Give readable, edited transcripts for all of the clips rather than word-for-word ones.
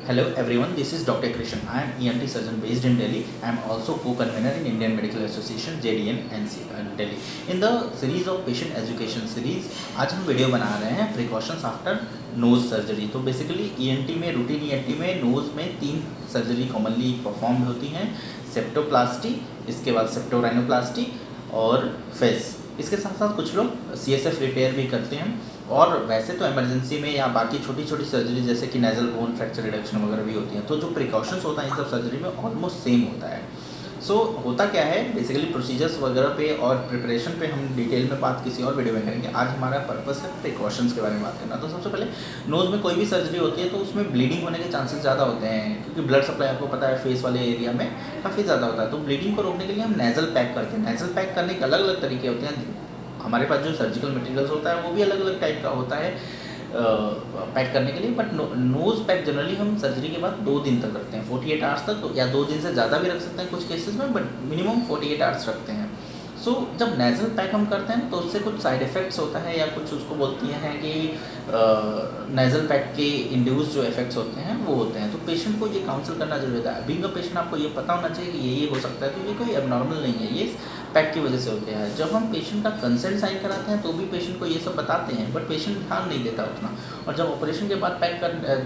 Hello everyone, this is Dr. Krishan. I am ENT surgeon based in Delhi. I am also co-convener in Indian Medical Association JDN Delhi. In the series of patient education series, आज हम video बना रहे हैं precautions after knows surgery. तो basically ENT में, routine ENT में knows में 3 surgery commonly perform होती हैं, सेप्टोप्लास्टी, इसके बाद सेप्टोराइनोप्लास्टी और फेस। इसके साथ साथ कुछ लोग CSF रिपेयर भी करते हैं और वैसे तो इमरजेंसी में या बाकी छोटी छोटी सर्जरी जैसे कि नेजल बोन फ्रैक्चर रिडक्शन वगैरह भी होती हैं। तो जो प्रिकॉशंस होता है इन सब सर्जरी में ऑलमोस्ट सेम होता है। होता क्या है बेसिकली प्रोसीजर्स वगैरह पे और प्रिपरेशन पे हम डिटेल में बात किसी और वीडियो में करेंगे। आज हमारा पर्पस है प्रिकॉशंस के बारे में बात करना। तो सबसे पहले नोज़ में कोई भी सर्जरी होती है तो उसमें ब्लीडिंग होने के चांसेस ज़्यादा होते हैं, क्योंकि ब्लड सप्लाई आपको पता है फेस वाले एरिया में काफ़ी ज़्यादा होता है। तो ब्लीडिंग को रोकने के लिए हम नेज़ल पैक करते हैं। नेज़ल पैक करने के अलग अलग तरीके होते हैं। हमारे पास जो सर्जिकल मटेरियल्स होता है वो भी अलग अलग टाइप का होता है पैक करने के लिए, बट नोज़ पैक जनरली हम सर्जरी के बाद 2 दिन तक रखते हैं, 48 आवर्स तक, या 2 दिन से ज़्यादा भी रख सकते हैं कुछ केसेस में, बट मिनिमम 48 आवर्स रखते हैं। जब नेज़ल पैक हम करते हैं तो उससे कुछ साइड इफ़ेक्ट्स होता है, या कुछ उसको बोलती हैं कि नेज़ल पैक के इंड्यूस जो इफेक्ट्स होते हैं वो होते हैं। तो पेशेंट को ये काउंसिल करना जरूरी होता है। बीइंग अ पेशेंट आपको ये पता होना चाहिए कि ये हो सकता है, तो ये कोई एबनॉर्मल नहीं है, ये पैक की वजह से होते हैं। जब हम पेशेंट का कंसेंट साइन कराते हैं तो भी पेशेंट को ये सब बताते हैं, बट पेशेंट ध्यान नहीं देता उतना। और जब ऑपरेशन के बाद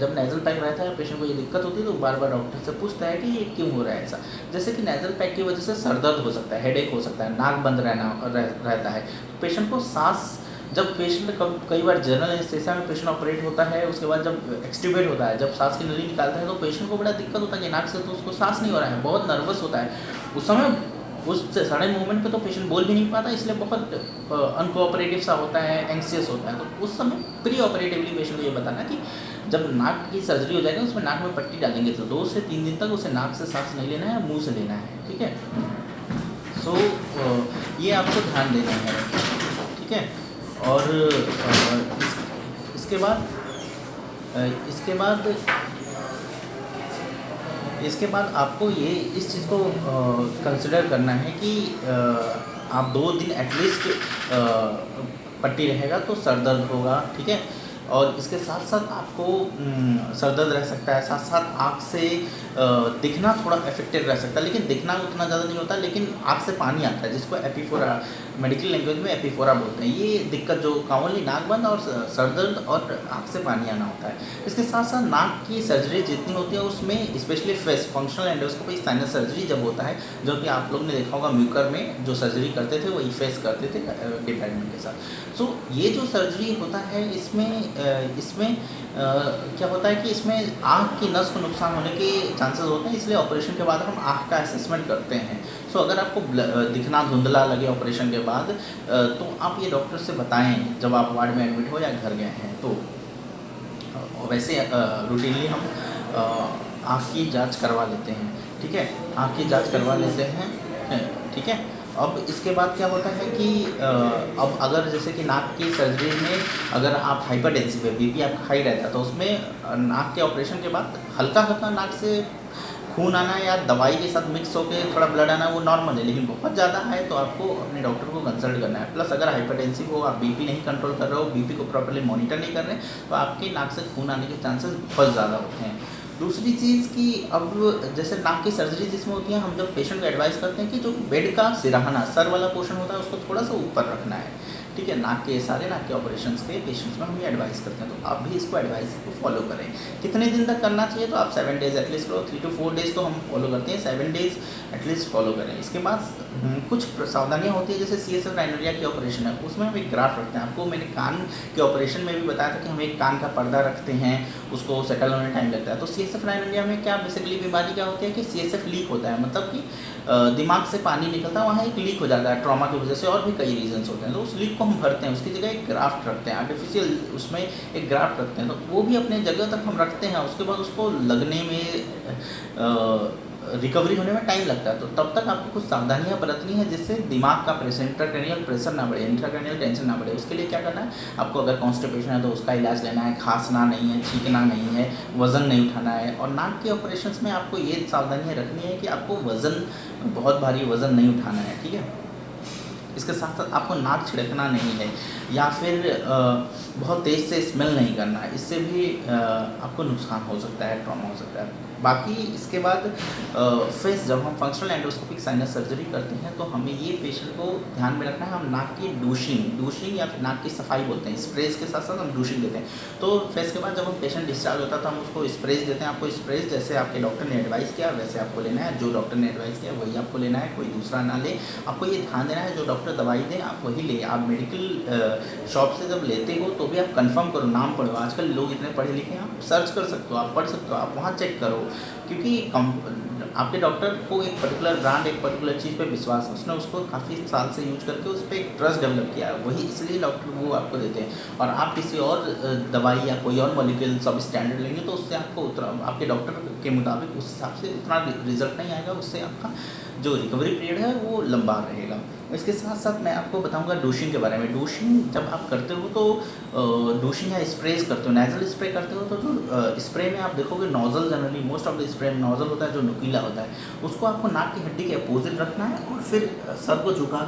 जब नेज़ल पैक रहता है, पेशेंट को ये दिक्कत होती है तो बार बार डॉक्टर से पूछता है कि ये क्यों हो रहा है ऐसा। जैसे कि नेज़ल पैक की वजह से सर दर्द हो सकता है, हेडेक हो सकता है, नाक बंद रहता है। पेशेंट को सांस, जब पेशेंट कई बार जनरल एनेस्थीसिया में पेशेंट ऑपरेट होता है, उसके बाद जब एक्सट्यूबेट होता है, जब सांस की नली निकालता है तो पेशेंट को बड़ा दिक्कत होता है कि नाक से तो उसको सांस नहीं हो रहा है, बहुत नर्वस होता है उस समय। उस सडन मूवमेंट पे तो पेशेंट बोल भी नहीं पाता, इसलिए बहुत अनकोऑपरेटिव सा होता है, एंक्सियस होता है। तो उस समय प्री ऑपरेटिवली पेशेंट को ये बताना कि जब नाक की सर्जरी हो जाएगी उसमें नाक में पट्टी डालेंगे तो 2 से 3 दिन तक उसे नाक से सांस नहीं लेना है, मुँह से लेना है, ठीक है। ये आपको ध्यान देना है, ठीक है। और इसके बाद आपको ये इस चीज़ को कंसिडर करना है कि आप 2 दिन एटलीस्ट पट्टी रहेगा तो सर दर्द होगा, ठीक है। और इसके साथ साथ आपको सर दर्द रह सकता है, साथ साथ आँख से दिखना थोड़ा अफेक्टेड रह सकता है, लेकिन दिखना उतना ज़्यादा नहीं होता, लेकिन आँख से पानी आता है, जिसको एपिफोरा, मेडिकल लैंग्वेज में एपिफोरा बोलते हैं। ये दिक्कत जो कॉमनली नाक बंद और सर दर्द और आँख से पानी आना होता है। इसके साथ साथ नाक की सर्जरी जितनी होती है उसमें specially face functional endoscopy sinus surgery जब होता है, जो कि आप लोग ने देखा होगा म्यूकर में जो सर्जरी करते थे वही फेस करते थे डिपार्टमेंट के साथ। ये जो सर्जरी होता है इसमें क्या होता है कि इसमें आँख की नस को नुकसान होने के चांसेस होते हैं, इसलिए ऑपरेशन के बाद हम आँख का असेसमेंट करते हैं। अगर आपको दिखना धुंधला लगे ऑपरेशन के बाद तो आप ये डॉक्टर से बताएं जब आप वार्ड में एडमिट हो या घर गए हैं। तो वैसे रूटीनली हम आँख की जांच करवा लेते हैं, ठीक है, आँख की जांच करवा लेते हैं, ठीक है। अब इसके बाद क्या होता है कि अब अगर जैसे कि नाक की सर्जरी में अगर आप हाइपरटेंसिव है, बीपी आपका हाई रहता है, तो उसमें नाक के ऑपरेशन के बाद हल्का हल्का नाक से खून आना या दवाई के साथ मिक्स होकर थोड़ा ब्लड आना वो नॉर्मल है, लेकिन बहुत ज़्यादा है तो आपको अपने डॉक्टर को कंसल्ट करना है। प्लस अगर हाइपरटेंसिव हो, आप बीपी नहीं कंट्रोल कर रहे हो, बीपी को प्रॉपर्ली मॉनिटर नहीं कर रहे, तो आपके नाक से खून आने के चांसेस बहुत ज़्यादा होते हैं। दूसरी चीज़ कि अब जैसे नाक की सर्जरी जिसमें होती है, हम जब पेशेंट को एडवाइस करते हैं कि जो बेड का सिरहाना, सर वाला पोर्शन होता है, उसको थोड़ा सा ऊपर रखना है, ठीक है। सारे नाक के ऑपरेशंस के पेशेंट्स में हम ये एडवाइस करते हैं, तो आप भी इसको एडवाइस को फॉलो करें। कितने दिन तक करना चाहिए, तो आप 7 डेज़ एटलीस्ट करो, 3 to 4 डेज़ तो हम फॉलो करते हैं, 7 डेज़ एटलीस्ट फॉलो करें। इसके बाद कुछ सावधानियाँ होती है, जैसे CSF राइनोरिया की ऑपरेशन है, उसमें हम एक ग्राफ्ट रखते हैं। आपको मैंने कान के ऑपरेशन में भी बताया था कि हम एक कान का पर्दा रखते हैं, उसको सेटल होने टाइम लगता है। तो CSF राइनोरिया में क्या बेसिकली बीमारी क्या होती है कि CSF लीक होता है, मतलब कि दिमाग से पानी निकलता है, वहाँ एक लीक हो जाता है ट्रॉमा की वजह से, और भी कई रीजंस होते हैं। तो उस लीक को हम भरते हैं, उसकी जगह एक ग्राफ्ट रखते हैं, आर्टिफिशियल उसमें एक ग्राफ्ट रखते हैं, तो वो भी अपने जगह तक हम रखते हैं। उसके बाद उसको लगने में रिकवरी होने में टाइम लगता है, तो तब तक आपको कुछ सावधानियां बरतनी है, जिससे दिमाग का प्रेशर, इंट्राक्रैनियल प्रेशर ना बढ़े, इंट्राक्रैनियल टेंशन ना बढ़े। उसके लिए क्या करना है, आपको अगर कॉन्स्टिपेशन है तो उसका इलाज लेना है, खांसना नहीं है, छींकना नहीं है, वज़न नहीं उठाना है। और नाक के ऑपरेशंस में आपको ये सावधानियाँ रखनी है कि आपको बहुत भारी वज़न नहीं उठाना है, ठीक है। इसके साथ साथ आपको नाक छिड़कना नहीं है, या फिर बहुत तेज़ से स्मेल नहीं करना है, इससे भी आपको नुकसान हो सकता है, ट्रॉमा हो सकता है। बाकी इसके बाद फेस जब हम फंक्शनल एंडोस्कोपिक साइनस सर्जरी करते हैं तो हमें ये पेशेंट को ध्यान में रखना है, हम नाक की डूशिंग या फिर नाक की सफाई बोलते हैं, स्प्रेज के साथ साथ हम डूशिंग देते हैं। तो फेस के बाद जब हम पेशेंट डिस्चार्ज होता है तो हम उसको स्प्रेज देते हैं। आपको स्प्रेज जैसे आपके डॉक्टर ने एडवाइस किया वैसे आपको लेना है, जो डॉक्टर ने एडवाइस किया वही आपको लेना है, कोई दूसरा ना ले। आपको ये ध्यान देना है जो डॉक्टर दवाई दें आप वही ले। आप मेडिकल शॉप से जब लेते हो तो भी आप कंफर्म करो, नाम पढ़ो। आजकल लोग इतने पढ़े लिखे हैं, आप सर्च कर सकते हो, आप पढ़ सकते हो, आप वहाँ चेक करो, क्योंकि आपके डॉक्टर को एक पर्टिकुलर ब्रांड, एक पर्टिकुलर चीज़ पे विश्वास है, उसने उसको काफ़ी साल से यूज करके उस पर एक ट्रस्ट डेवलप किया है, वही इसलिए डॉक्टर वो आपको देते हैं। और आप किसी और दवाई या कोई और मॉलिक्यूल सब स्टैंडर्ड लेंगे तो उससे आपको उतना, आपके डॉक्टर के मुताबिक उस हिसाब से उतना रिजल्ट नहीं आएगा, उससे आपका जो रिकवरी पीरियड है वो लंबा रहेगा। इसके साथ साथ मैं आपको बताऊंगा डूशिंग के बारे में। डूशिंग जब आप करते हो तो डूशिंग या स्प्रेज करते हो, नेजल स्प्रे करते हो तो जो स्प्रे में आप देखोगे nozzle, generally most of the spray में नोजल होता है जो नुकीला होता है, उसको आपको नाक की हड्डी के अपोजिट रखना है और फिर सर को झुका